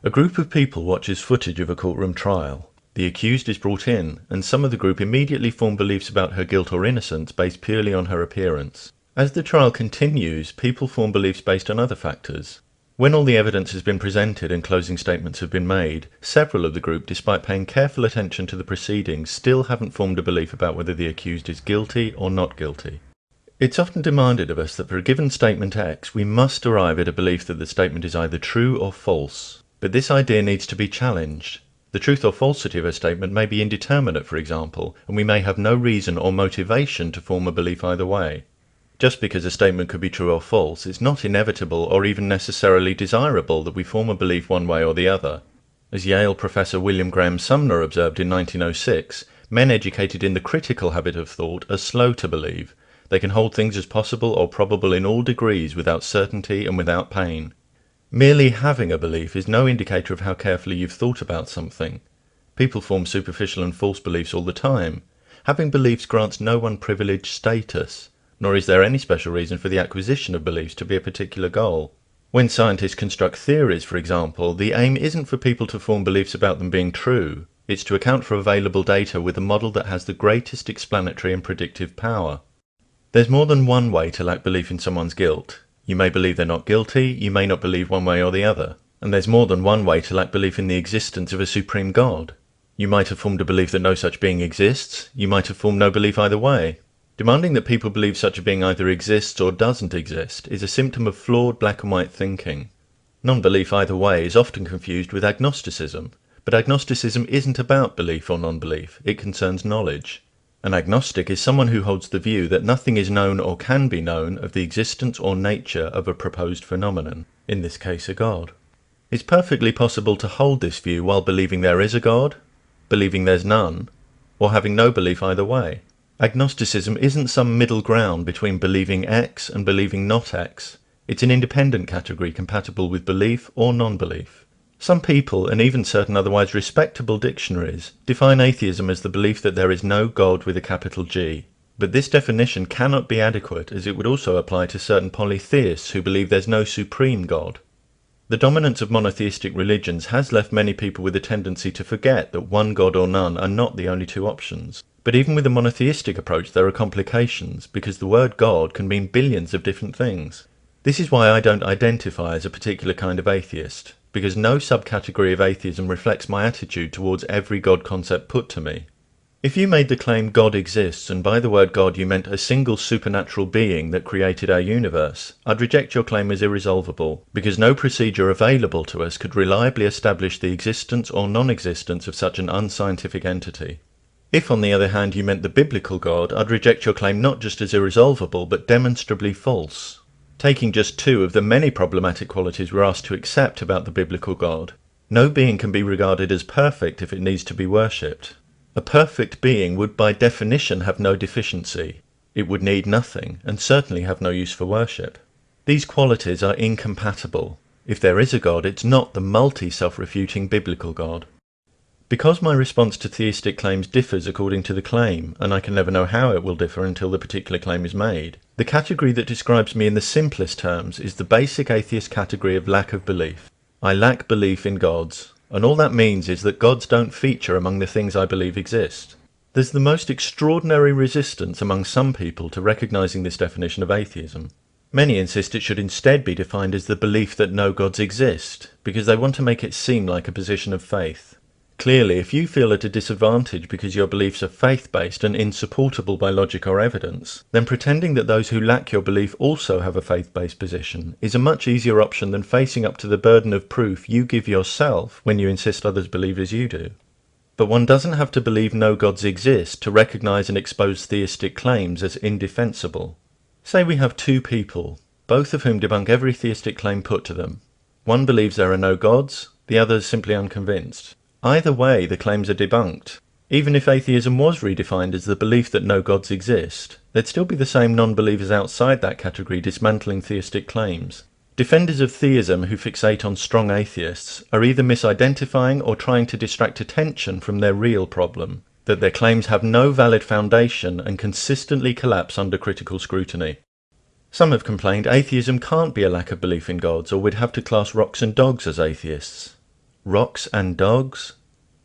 A group of people watches footage of a courtroom trial. The accused is brought in, and some of the group immediately form beliefs about her guilt or innocence based purely on her appearance. As the trial continues, people form beliefs based on other factors. When all the evidence has been presented and closing statements have been made, several of the group, despite paying careful attention to the proceedings, still haven't formed a belief about whether the accused is guilty or not guilty. It's often demanded of us that for a given statement X, we must arrive at a belief that the statement is either true or false. But this idea needs to be challenged. The truth or falsity of a statement may be indeterminate, for example, and we may have no reason or motivation to form a belief either way. Just because a statement could be true or false, it's not inevitable or even necessarily desirable that we form a belief one way or the other. As Yale professor William Graham Sumner observed in 1906, men educated in the critical habit of thought are slow to believe. They can hold things as possible or probable in all degrees without certainty and without pain. Merely having a belief is no indicator of how carefully you've thought about something. People form superficial and false beliefs all the time. Having beliefs grants no one privileged status, nor is there any special reason for the acquisition of beliefs to be a particular goal. When scientists construct theories, for example, the aim isn't for people to form beliefs about them being true. It's to account for available data with a model that has the greatest explanatory and predictive power. There's more than one way to lack belief in someone's guilt. You may believe they're not guilty, you may not believe one way or the other. And there's more than one way to lack belief in the existence of a supreme God. You might have formed a belief that no such being exists, you might have formed no belief either way. Demanding that people believe such a being either exists or doesn't exist is a symptom of flawed black and white thinking. Non-belief either way is often confused with agnosticism, but agnosticism isn't about belief or non-belief, it concerns knowledge. An agnostic is someone who holds the view that nothing is known or can be known of the existence or nature of a proposed phenomenon, in this case a God. It's perfectly possible to hold this view while believing there is a God, believing there's none, or having no belief either way. Agnosticism isn't some middle ground between believing X and believing not X. It's an independent category compatible with belief or non-belief. Some people, and even certain otherwise respectable dictionaries, define atheism as the belief that there is no God with a capital G. But this definition cannot be adequate, as it would also apply to certain polytheists who believe there's no supreme God. The dominance of monotheistic religions has left many people with a tendency to forget that one God or none are not the only two options. But even with a monotheistic approach there are complications, because the word God can mean billions of different things. This is why I don't identify as a particular kind of atheist, because no subcategory of atheism reflects my attitude towards every God concept put to me. If you made the claim God exists, and by the word God you meant a single supernatural being that created our universe, I'd reject your claim as irresolvable, because no procedure available to us could reliably establish the existence or non-existence of such an unscientific entity. If, on the other hand, you meant the biblical God, I'd reject your claim not just as irresolvable, but demonstrably false. Taking just two of the many problematic qualities we're asked to accept about the biblical God, no being can be regarded as perfect if it needs to be worshipped. A perfect being would by definition have no deficiency. It would need nothing, and certainly have no use for worship. These qualities are incompatible. If there is a God, it's not the multi-self-refuting biblical God. Because my response to theistic claims differs according to the claim, and I can never know how it will differ until the particular claim is made, the category that describes me in the simplest terms is the basic atheist category of lack of belief. I lack belief in gods, and all that means is that gods don't feature among the things I believe exist. There's the most extraordinary resistance among some people to recognizing this definition of atheism. Many insist it should instead be defined as the belief that no gods exist, because they want to make it seem like a position of faith. Clearly, if you feel at a disadvantage because your beliefs are faith-based and insupportable by logic or evidence, then pretending that those who lack your belief also have a faith-based position is a much easier option than facing up to the burden of proof you give yourself when you insist others believe as you do. But one doesn't have to believe no gods exist to recognize and expose theistic claims as indefensible. Say we have two people, both of whom debunk every theistic claim put to them. One believes there are no gods, the other is simply unconvinced. Either way, the claims are debunked. Even if atheism was redefined as the belief that no gods exist, there'd still be the same non-believers outside that category dismantling theistic claims. Defenders of theism who fixate on strong atheists are either misidentifying or trying to distract attention from their real problem, that their claims have no valid foundation and consistently collapse under critical scrutiny. Some have complained atheism can't be a lack of belief in gods, or we'd have to class rocks and dogs as atheists. Rocks and dogs?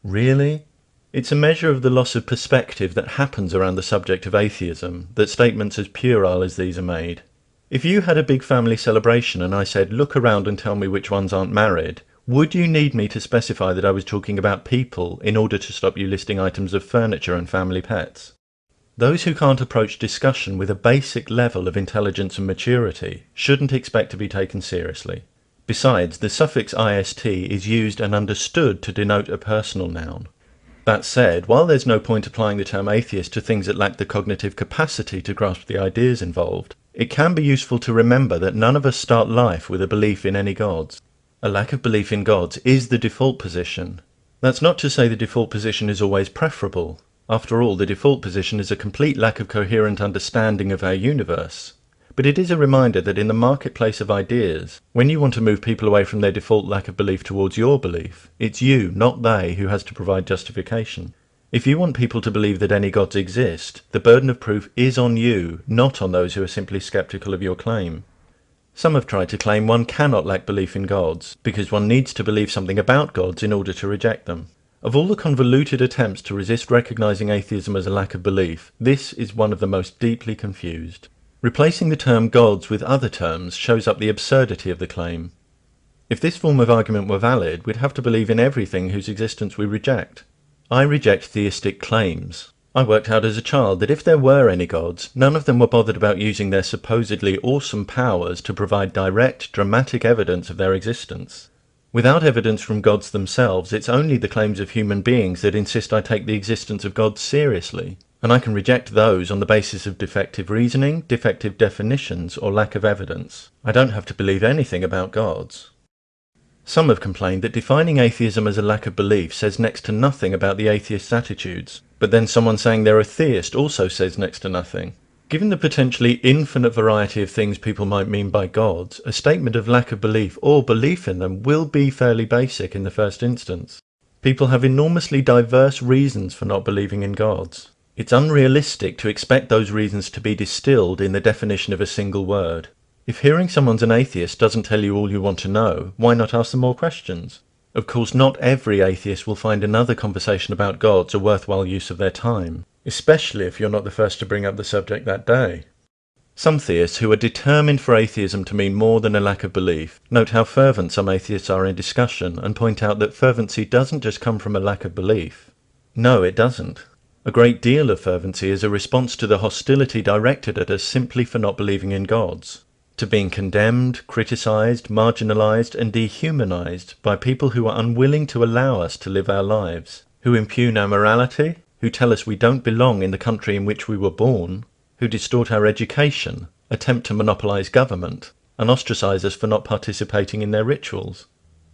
Really? It's a measure of the loss of perspective that happens around the subject of atheism that statements as puerile as these are made. If you had a big family celebration and I said, look around and tell me which ones aren't married, would you need me to specify that I was talking about people in order to stop you listing items of furniture and family pets? Those who can't approach discussion with a basic level of intelligence and maturity shouldn't expect to be taken seriously. Besides, the suffix ist is used and understood to denote a personal noun. That said, while there's no point applying the term atheist to things that lack the cognitive capacity to grasp the ideas involved, it can be useful to remember that none of us start life with a belief in any gods. A lack of belief in gods is the default position. That's not to say the default position is always preferable. After all, the default position is a complete lack of coherent understanding of our universe. But it is a reminder that in the marketplace of ideas, when you want to move people away from their default lack of belief towards your belief, it's you, not they, who has to provide justification. If you want people to believe that any gods exist, the burden of proof is on you, not on those who are simply skeptical of your claim. Some have tried to claim one cannot lack belief in gods, because one needs to believe something about gods in order to reject them. Of all the convoluted attempts to resist recognizing atheism as a lack of belief, this is one of the most deeply confused. Replacing the term gods with other terms shows up the absurdity of the claim. If this form of argument were valid, we'd have to believe in everything whose existence we reject. I reject theistic claims. I worked out as a child that if there were any gods, none of them were bothered about using their supposedly awesome powers to provide direct, dramatic evidence of their existence. Without evidence from gods themselves, it's only the claims of human beings that insist I take the existence of gods seriously. And I can reject those on the basis of defective reasoning, defective definitions, or lack of evidence. I don't have to believe anything about gods. Some have complained that defining atheism as a lack of belief says next to nothing about the atheist's attitudes, but then someone saying they're a theist also says next to nothing. Given the potentially infinite variety of things people might mean by gods, a statement of lack of belief or belief in them will be fairly basic in the first instance. People have enormously diverse reasons for not believing in gods. It's unrealistic to expect those reasons to be distilled in the definition of a single word. If hearing someone's an atheist doesn't tell you all you want to know, why not ask them more questions? Of course, not every atheist will find another conversation about gods a worthwhile use of their time, especially if you're not the first to bring up the subject that day. Some theists who are determined for atheism to mean more than a lack of belief note how fervent some atheists are in discussion and point out that fervency doesn't just come from a lack of belief. No, it doesn't. A great deal of fervency is a response to the hostility directed at us simply for not believing in gods, to being condemned, criticized, marginalized, and dehumanized by people who are unwilling to allow us to live our lives, who impugn our morality, who tell us we don't belong in the country in which we were born, who distort our education, attempt to monopolize government, and ostracize us for not participating in their rituals.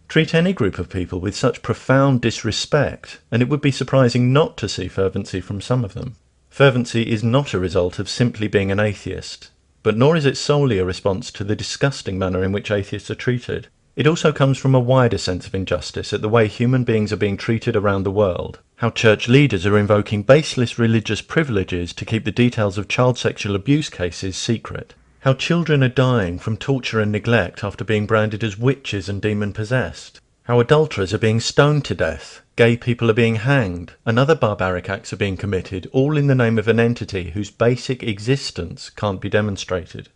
Treat any group of people with such profound disrespect, and it would be surprising not to see fervency from some of them. Fervency is not a result of simply being an atheist, but nor is it solely a response to the disgusting manner in which atheists are treated. It also comes from a wider sense of injustice at the way human beings are being treated around the world, how church leaders are invoking baseless religious privileges to keep the details of child sexual abuse cases secret, how children are dying from torture and neglect after being branded as witches and demon-possessed, how adulterers are being stoned to death, gay people are being hanged, and other barbaric acts are being committed, all in the name of an entity whose basic existence can't be demonstrated.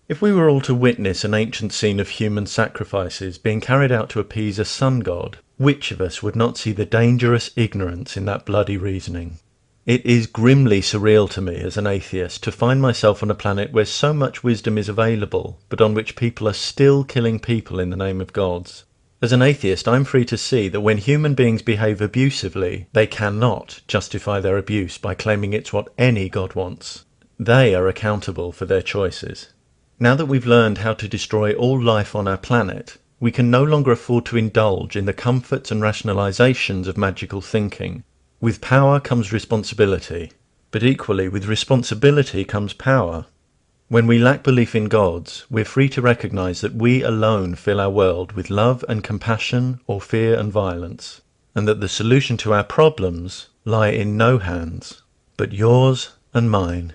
If we were all to witness an ancient scene of human sacrifices being carried out to appease a sun god, which of us would not see the dangerous ignorance in that bloody reasoning? It is grimly surreal to me as an atheist to find myself on a planet where so much wisdom is available, but on which people are still killing people in the name of gods. As an atheist, I'm free to see that when human beings behave abusively, they cannot justify their abuse by claiming it's what any god wants. They are accountable for their choices. Now that we've learned how to destroy all life on our planet, we can no longer afford to indulge in the comforts and rationalizations of magical thinking. With power comes responsibility, but equally with responsibility comes power. When we lack belief in gods, we're free to recognize that we alone fill our world with love and compassion or fear and violence, and that the solution to our problems lie in no hands but yours and mine.